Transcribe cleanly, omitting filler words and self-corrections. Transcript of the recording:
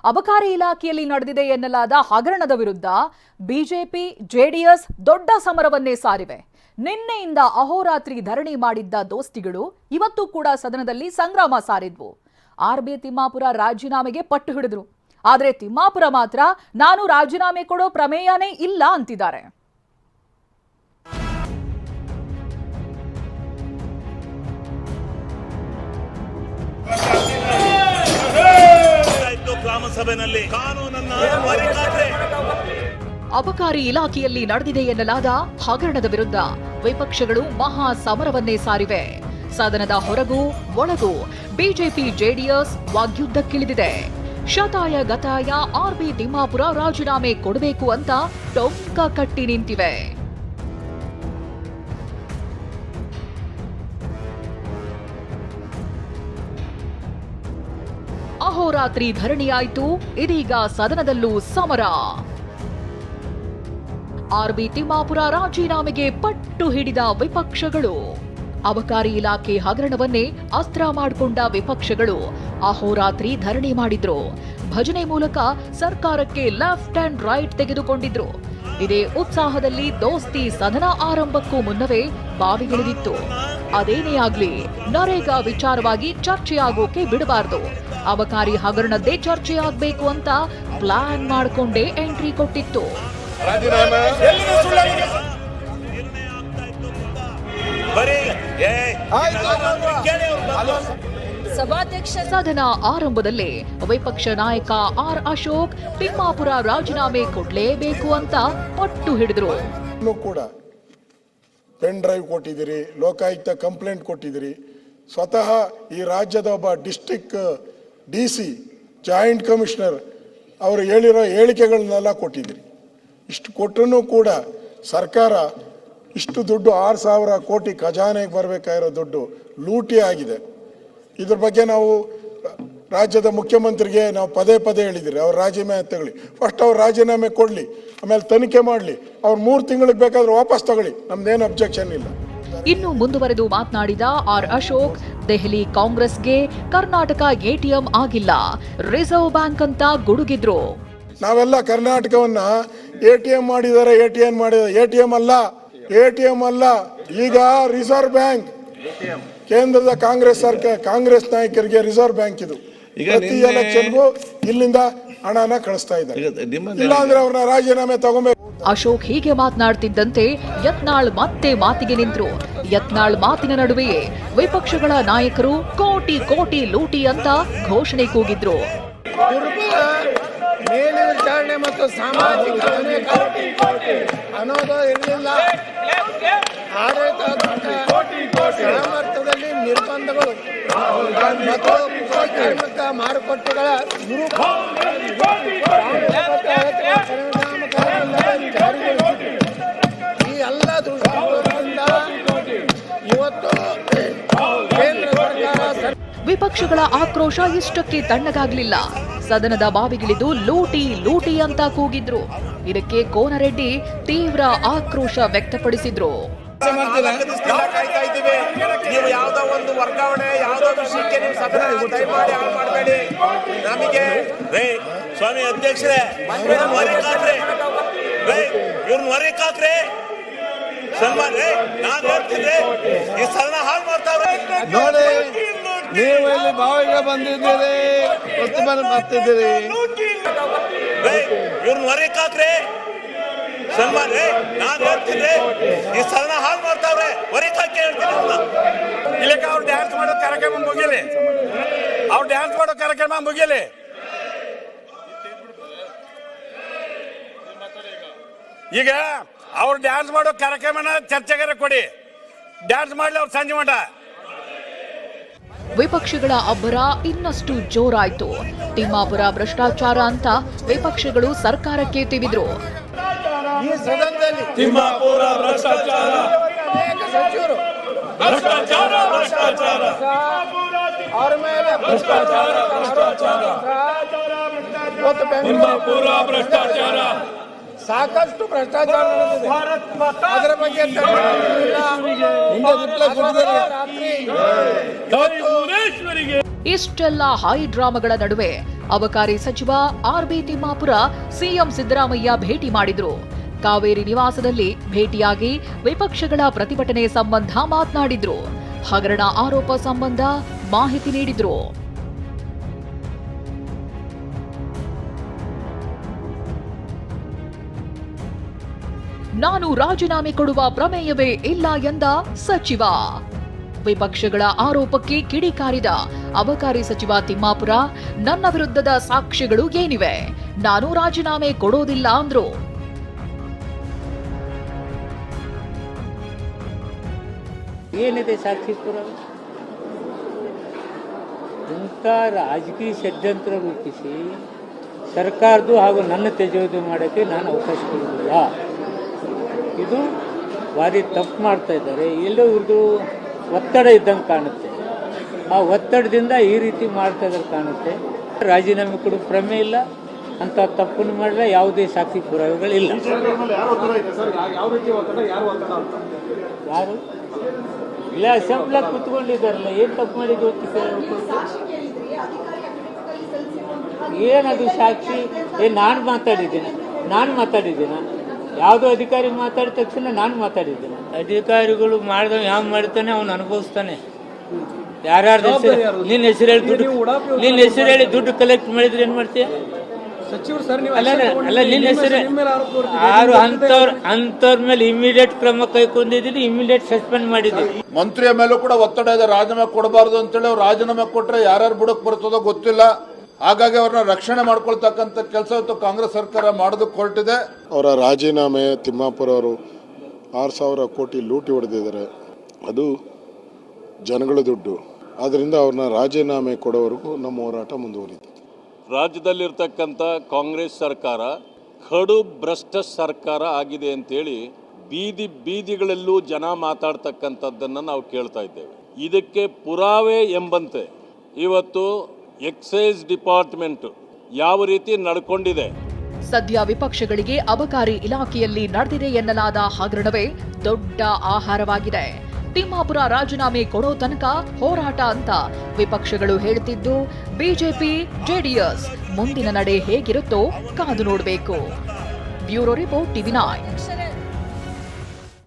ಅಬಕಾರಿ ಇಲಾಖೆಯಲ್ಲಿ ನಡೆದಿದೆ ಎನ್ನಲಾದ ಹಗರಣದ ವಿರುದ್ಧ ಬಿಜೆಪಿ ಜೆಡಿಎಸ್ ದೊಡ್ಡ ಸಮರವನ್ನೇ ಸಾರಿವೆ. ನಿನ್ನೆಯಿಂದ ಅಹೋರಾತ್ರಿ ಧರಣಿ ಮಾಡಿದ್ದ ದೋಸ್ತಿಗಳು ಇವತ್ತು ಕೂಡ ಸದನದಲ್ಲಿ ಸಂಗ್ರಾಮ ಸಾರಿದ್ವು. ಆರ್ಬಿ ತಿಮ್ಮಾಪುರ ರಾಜೀನಾಮೆಗೆ ಪಟ್ಟು ಹಿಡಿದ್ರು. ಆದರೆ ತಿಮ್ಮಾಪುರ ಮಾತ್ರ ನಾನು ರಾಜೀನಾಮೆ ಕೊಡೋ ಪ್ರಮೇಯನೇ ಇಲ್ಲ ಅಂತಿದ್ದಾರೆ. ಅಬಕಾರಿ ಇಲಾಖೆಯಲ್ಲಿ ನಡೆದಿದೆ ಎನ್ನಲಾದ ಹಗರಣದ ವಿರುದ್ಧ ವಿಪಕ್ಷಗಳು ಮಹಾ ಸಮರವನ್ನೇ ಸಾರಿವೆ. ಸದನದ ಹೊರಗೂ ಒಳಗೂ ಬಿಜೆಪಿ ಜೆಡಿಎಸ್ ವಾಗ್ಯುದ್ಧಕ್ಕಿಳಿದಿದೆ. ಶತಾಯ ಗತಾಯ ಆರ್ಬಿ ತಿಮ್ಮಾಪುರ ರಾಜೀನಾಮೆ ಕೊಡಬೇಕು ಅಂತ ಟೊಂಕ ಕಟ್ಟಿ ನಿಂತಿವೆ. ಅಹೋರಾತ್ರಿ ಧರಣಿಯಾಯಿತು, ಇದೀಗ ಸದನದಲ್ಲೂ ಸಮರ. ಆರ್ಬಿ ತಿಮ್ಮಾಪುರ ರಾಜೀನಾಮೆಗೆ ಪಟ್ಟು ಹಿಡಿದ ವಿಪಕ್ಷಗಳು. ಅಬಕಾರಿ ಇಲಾಖೆ ಹಗರಣವನ್ನೇ ಅಸ್ತ್ರ ಮಾಡಿಕೊಂಡ ವಿಪಕ್ಷಗಳು ಅಹೋರಾತ್ರಿ ಧರಣಿ ಮಾಡಿದ್ರು. ಭಜನೆ ಮೂಲಕ ಸರ್ಕಾರಕ್ಕೆ ಲೆಫ್ಟ್ ಅಂಡ್ ರೈಟ್ ತೆಗೆದುಕೊಂಡಿದ್ರು. ಇದೇ ಉತ್ಸಾಹದಲ್ಲಿ ದೋಸ್ತಿ ಸದನ ಆರಂಭಕ್ಕೂ ಮುನ್ನವೇ ಬಾವಿಗಿಳಿದಿತ್ತು. ಅದೇನೇ ಆಗ್ಲಿ, ನರೇಗಾ ವಿಚಾರವಾಗಿ ಚರ್ಚೆಯಾಗೋಕೆ ಬಿಡಬಾರ್ದು. ಅಬಕಾರಿ ಹಗರಣದ್ದೇ ಚರ್ಚೆ ಆಗ್ಬೇಕು ಅಂತ ಪ್ಲಾನ್ ಮಾಡಿಕೊಂಡೇ ಎಂಟ್ರಿ ಕೊಟ್ಟಿತ್ತು. ಸದನ ಆರಂಭದಲ್ಲೇ ವಿಪಕ್ಷ ನಾಯಕ ಆರ್ ಅಶೋಕ್ ತಿಮ್ಮಾಪುರ ರಾಜೀನಾಮೆ ಕೊಡ್ಲೇಬೇಕು ಅಂತ ಪಟ್ಟು ಹಿಡಿದ್ರು. ಕೂಡ ಪೆನ್ ಡ್ರೈವ್ ಕೊಟ್ಟಿದ್ದೀರಿ, ಲೋಕಾಯುಕ್ತ ಕಂಪ್ಲೇಂಟ್ ಕೊಟ್ಟಿದ್ದೀರಿ, ಸ್ವತಃ ಈ ರಾಜ್ಯದ ಒಬ್ಬ ಡಿಸ್ಟ್ರಿಕ್ಟ್ DC ಜಾಯಿಂಟ್ ಕಮಿಷನರ್ ಅವರು ಹೇಳಿರೋ ಹೇಳಿಕೆಗಳನ್ನೆಲ್ಲ ಕೊಟ್ಟಿದ್ದೀರಿ. ಇಷ್ಟು ಕೊಟ್ಟರೂ ಕೂಡ ಸರ್ಕಾರ ಇಷ್ಟು ದುಡ್ಡು 6,000 ಕೋಟಿ ಖಜಾನೆಗೆ ಬರಬೇಕಾಗಿರೋ ದುಡ್ಡು ಲೂಟಿ ಆಗಿದೆ. ಇದ್ರ ಬಗ್ಗೆ ನಾವು ರಾಜ್ಯದ ಮುಖ್ಯಮಂತ್ರಿಗೆ ನಾವು ಪದೇ ಪದೇ ಹೇಳಿದಿರಿ, ಅವ್ರು ರಾಜೀನಾಮೆ ತಗೊಳ್ಳಿ, ಫಸ್ಟ್ ಅವ್ರು ರಾಜೀನಾಮೆ ಕೊಡಲಿ, ಆಮೇಲೆ ತನಿಖೆ ಮಾಡಲಿ, ಅವ್ರು 3 ತಿಂಗಳಿಗೆ ಬೇಕಾದ್ರೆ ವಾಪಸ್ ತಗೊಳ್ಳಿ, ನಮ್ದೇನು ಅಬ್ಜೆಕ್ಷನ್ ಇಲ್ಲ. ಇನ್ನು ಮುಂದುವರೆದು ಮಾತನಾಡಿದ ಆರ್ ಅಶೋಕ್, ದೆಹಲಿ ಕಾಂಗ್ರೆಸ್ಗೆ ಕರ್ನಾಟಕ ATM ಆಗಿಲ್ಲ, ರಿಸರ್ವ್ ಬ್ಯಾಂಕ್ ಅಂತ ಗುಡುಗಿದ್ರು. ನಾವೆಲ್ಲ ಕರ್ನಾಟಕವನ್ನ ATM ಮಾಡಿದ್ದಾರೆ, ATM ಅಲ್ಲ, ಈಗ ರಿಸರ್ವ್ ಬ್ಯಾಂಕ್. ಕೇಂದ್ರದ ಕಾಂಗ್ರೆಸ್ ಸರ್ಕಾರ, ಕಾಂಗ್ರೆಸ್ ನಾಯಕರಿಗೆ ರಿಸರ್ವ್ ಬ್ಯಾಂಕ್ ಇದು. ಪ್ರತಿ ಎಲೆಕ್ಷನ್ಗೂ ಇಲ್ಲಿಂದ ಹಣನ ಕಳಿಸ್ತಾ ಇದ್ದಾರೆ. ಇಲ್ಲ ಅಂದ್ರೆ ಅವ್ರನ್ನ ರಾಜೀನಾಮೆ ತಗೋಬೇಕು. ಅಶೋಕ್ ಹೀಗೆ ಮಾತನಾಡ್ತಿದ್ದಂತೆ ಯತ್ನಾಳ್ ಮತ್ತೆ ಮಾತಿಗೆ ನಿಂತರು. ಯತ್ನಾಳ್ ಮಾತಿನ ನಡುವೆಯೇ ವಿಪಕ್ಷಗಳ ನಾಯಕರು ಕೋಟಿ ಕೋಟಿ ಲೂಟಿ ಅಂತ ಘೋಷಣೆ ಕೂಗಿದ್ರು. ಮೇಲ್ವಿಚಾರಣೆ ಮತ್ತು ಸಾಮಾಜಿಕ ಅನ್ನೋದು ಇರಲಿಲ್ಲ. ಆಡಳಿತಾತ್ಮಕ ಸಾಮರ್ಥ್ಯದಲ್ಲಿ ನಿರ್ಬಂಧಗಳು ಮತ್ತು ಕಾರ್ಮಿಕ ಮಾರುಕಟ್ಟೆಗಳ ಈ ಎಲ್ಲ ದೃಷ್ಟಿಕೋನದಿಂದ ಇವತ್ತು ಕೇಂದ್ರ ಸರ್ಕಾರ. ವಿಪಕ್ಷಗಳ ಆಕ್ರೋಶ ಇಷ್ಟಕ್ಕೆ ತಣ್ಣಗಾಗ್ಲಿಲ್ಲ. ಸದನದ ಬಾವಿಗಿಳಿದು ಲೂಟಿ ಅಂತ ಕೂಗಿದ್ರು. ಇದಕ್ಕೆ ಕೋನರೆಡ್ಡಿ ತೀವ್ರ ಆಕ್ರೋಶ ವ್ಯಕ್ತಪಡಿಸಿದ್ರು. ನೀವು ಯಾವ್ದೋ ಒಂದು ವರ್ಗಾವಣೆ, ಯಾವ್ದೋ ವಿಷಯಕ್ಕೆ ನೀವು ಸದನ ದಯಮಾಡಿ ಹಾಳು ಮಾಡಬೇಡಿ. ನಮಗೆ ಸ್ವಾಮಿ ಅಧ್ಯಕ್ಷರೇ, ಇವ್ರನ್ನ ಹೊರಕಾಕ್ರೆ ಸನ್ಮಾನ್ ನಾನು ಹೇಳ್ತಿದ್ರೆ ಈ ಸದನ ಹಾಳು ಮಾಡ್ತಾವ್ರೆ ನೋಡಿ. ನೀವು ಇಲ್ಲಿ ಬಾವಿಗೆ ಬಂದಿದ್ದೀರಿ, ಪ್ರತಿಭಟನೆ ಮಾಡ್ತಿದ್ದೀರಿ. ಇವ್ರನ್ನ ಹೊರಕಾಕ್ರೆ ಸನ್ಮಾನ್ ನಾನು ಹೇಳ್ತಿದ್ರೆ ಈ ಸದನ ಹಾಳು ಮಾಡ್ತಾವ್ರೆ, ಹೊರಕಾಕಿ ಹೇಳ್ತೀನಿ. ಇಲ್ಲಕ್ಕೆ ಅವ್ರು ಡ್ಯಾನ್ಸ್ ಮಾಡೋ ಕಾರ್ಯಕ್ರಮ ಮುಗಿಯಲಿ, ಈಗ ಅವ್ರು ಡ್ಯಾನ್ಸ್ ಮಾಡೋ ಕಾರ್ಯಕ್ರಮನ ಚರ್ಚೆಗಾರ ಕೊಡಿ, ಡ್ಯಾನ್ಸ್ ಮಾಡ್ಲಿ ಅವ್ರು ಸಂಜೆ ಮಠ. ವಿಪಕ್ಷಗಳ ಅಬ್ಬರ ಇನ್ನಷ್ಟು ಜೋರಾಯ್ತು. ತಿಮ್ಮಾಪುರ ಭ್ರಷ್ಟಾಚಾರ ಅಂತ ವಿಪಕ್ಷಗಳು ಸರ್ಕಾರಕ್ಕೆ ತಿವಿದ್ರು. ಈ ಸದನದಲ್ಲಿ ತಿಮ್ಮಾಪುರ ಭ್ರಷ್ಟಾಚಾರ, ಅನೇಕ ಸಚಿವರು ಅವ್ರ ಮೇಲೆ ಸಾಕಷ್ಟು ಭ್ರಷ್ಟಾಚಾರ ಅದರ ಬಗ್ಗೆ ಇಷ್ಟೆಲ್ಲ ಹೈ ಡ್ರಾಮಾಗಳ ನಡುವೆ ಅಬಕಾರಿ ಸಚಿವ ಆರ್.ಬಿ. ತಿಮ್ಮಾಪುರ ಸಿಎಂ ಸಿದ್ದರಾಮಯ್ಯ ಭೇಟಿ ಮಾಡಿದ್ರು. ಕಾವೇರಿ ನಿವಾಸದಲ್ಲಿ ಭೇಟಿಯಾಗಿ ವಿಪಕ್ಷಗಳ ಪ್ರತಿಭಟನೆ ಸಂಬಂಧ ಮಾತನಾಡಿದ್ರು. ಹಗರಣ ಆರೋಪ ಸಂಬಂಧ ಮಾಹಿತಿ ನೀಡಿದ್ರು. ನಾನು ರಾಜೀನಾಮೆ ಕೊಡುವ ಪ್ರಮೇಯವೇ ಇಲ್ಲ ಎಂದ ಸಚಿವ. ವಿಪಕ್ಷಗಳ ಆರೋಪಕ್ಕೆ ಕಿಡಿಕಾರಿದ ಅಬಕಾರಿ ಸಚಿವ ತಿಮ್ಮಾಪುರ, ನನ್ನ ವಿರುದ್ಧದ ಸಾಕ್ಷ್ಯಗಳು ಏನಿವೆ? ನಾನು ರಾಜೀನಾಮೆ ಕೊಡೋದಿಲ್ಲ ಅಂದ್ರು. ಏನಿದೆ ಸಾಕ್ಷಿ ಪುರಾವೆ? ಇಂಥ ರಾಜಕೀಯ ಷಡ್ಯಂತ್ರ ರೂಪಿಸಿ ಸರ್ಕಾರದ್ದು ಹಾಗೂ ನನ್ನ ತೆಜೋದು ಮಾಡೋಕ್ಕೆ ನಾನು ಅವಕಾಶ ಕೊಡೋದಿಲ್ಲ. ಇದು ಭಾರಿ ತಪ್ಪು ಮಾಡ್ತಾ ಇದ್ದಾರೆ. ಎಲ್ಲೋ ಇವ್ರದ್ದು ಒತ್ತಡ ಇದ್ದಂಗೆ ಕಾಣುತ್ತೆ. ಆ ಒತ್ತಡದಿಂದ ಈ ರೀತಿ ಮಾಡ್ತಾ ಇದ್ದಾರೆ ಕಾಣುತ್ತೆ. ರಾಜೀನಾಮೆ ಕೊಡೋ ಪ್ರಮೇಯ ಇಲ್ಲ, ಅಂತ ತಪ್ಪನ್ನು ಮಾಡಿದ್ರೆ ಯಾವುದೇ ಸಾಕ್ಷಿ ಪುರಾವೆಗಳಿಲ್ಲ. ಯಾರು ಇಲ್ಲ, ಅಸೆಂಬ್ಲಾಗ ಕುತ್ಕೊಂಡಿದ್ದಾರಲ್ಲ, ಏನು ತಪ್ಪು ಮಾಡಿದ್ದು ಏನದು ಸಾಕ್ಷಿ? ನಾನು ಮಾತಾಡಿದ್ದೀನ ಯಾವುದೋ ಅಧಿಕಾರಿ ಮಾತಾಡಿದ ತಕ್ಷಣ ನಾನು ಮಾತಾಡಿದ್ದೇನೆ. ಅಧಿಕಾರಿಗಳು ಮಾಡಿದವ ಯಾವ ಮಾಡ್ತಾನೆ ಅವನು ಅನುಭವಿಸ್ತಾನೆ. ಯಾರ್ಯಾರ್ದು ನಿನ್ನ ಹೆಸರು ಹೇಳಿ ದುಡ್ಡು ಕಲೆಕ್ಟ್ ಮಾಡಿದ್ರೆ ಏನು ಮಾಡ್ತೀಯ? ಅಲ್ಲ, ನಿನ್ನ ಹೆಸರು ಯಾರು ಅಂಥವ್ರ ಮೇಲೆ ಇಮಿಡಿಯೇಟ್ ಕ್ರಮ ಕೈಗೊಂಡಿದ್ದೀನಿ, ಇಮಿಡಿಯೇಟ್ ಸಸ್ಪೆಂಡ್ ಮಾಡಿದ್ದೀನಿ. ಮಂತ್ರಿಯ ಮೇಲೂ ಕೂಡ ಒತ್ತಡ ಇದೆ, ರಾಜೀನಾಮೆ ಕೊಡಬಾರ್ದು ಅಂತೇಳಿ. ಅವ್ರು ರಾಜೀನಾಮೆ ಕೊಟ್ಟರೆ ಯಾರ್ಯಾರು ಬುಡಕ್ ಬರ್ತದೋ ಗೊತ್ತಿಲ್ಲ. ಹಾಗಾಗಿ ಅವ್ರನ್ನ ರಕ್ಷಣೆ ಮಾಡ್ಕೊಳ್ತಕ್ಕಂಥ ಕೆಲಸ ಇವತ್ತು ಕಾಂಗ್ರೆಸ್ ಸರ್ಕಾರ ಮಾಡೋದಕ್ಕೆ ಹೊರಟಿದೆ. ಅವರ ರಾಜೀನಾಮೆ, ತಿಮ್ಮಾಪುರ ಅವರು 6,000 ಕೋಟಿ ಲೂಟಿ ಹೊಡೆದಿದ್ದಾರೆ. ಅದು ಜನಗಳ ದುಡ್ಡು. ಆದ್ದರಿಂದ ಅವ್ರನ್ನ ರಾಜೀನಾಮೆ ಕೊಡೋವರೆಗೂ ನಮ್ಮ ಹೋರಾಟ ಮುಂದುವರಿಯುತ್ತೆ. ರಾಜ್ಯದಲ್ಲಿರ್ತಕ್ಕಂಥ ಕಾಂಗ್ರೆಸ್ ಸರ್ಕಾರ ಕಡು ಭ್ರಷ್ಟ ಸರ್ಕಾರ ಆಗಿದೆ ಅಂತೇಳಿ ಬೀದಿಗಳಲ್ಲೂ ಜನ ಮಾತಾಡ್ತಕ್ಕಂಥದ್ದನ್ನು ನಾವು ಕೇಳ್ತಾ ಇದ್ದೇವೆ. ಇದಕ್ಕೆ ಪುರಾವೆ ಎಂಬಂತೆ ಇವತ್ತು ಎಕ್ಸೈಸ್ ಡಿಪಾರ್ಟ್ಮೆಂಟ್ ಯಾವ ರೀತಿ ನಡ್ಕೊಂಡಿದೆ. ಸದ್ಯ ವಿಪಕ್ಷಗಳಿಗೆ ಅಬಕಾರಿ ಇಲಾಖೆಯಲ್ಲಿ ನಡೆದಿದೆ ಎನ್ನಲಾದ ಹಗರಣವೇ ದೊಡ್ಡ ಆಹಾರವಾಗಿದೆ. ತಿಮ್ಮಾಪುರ ರಾಜೀನಾಮೆ ಕೊಡೋ ತನಕ ಹೋರಾಟ ಅಂತ ವಿಪಕ್ಷಗಳು ಹೇಳ್ತಿದ್ದು, ಬಿಜೆಪಿ ಜೆಡಿಎಸ್ ಮುಂದಿನ ನಡೆ ಹೇಗಿರುತ್ತೋ ಕಾದು ನೋಡಬೇಕು. Bureau report, TV9.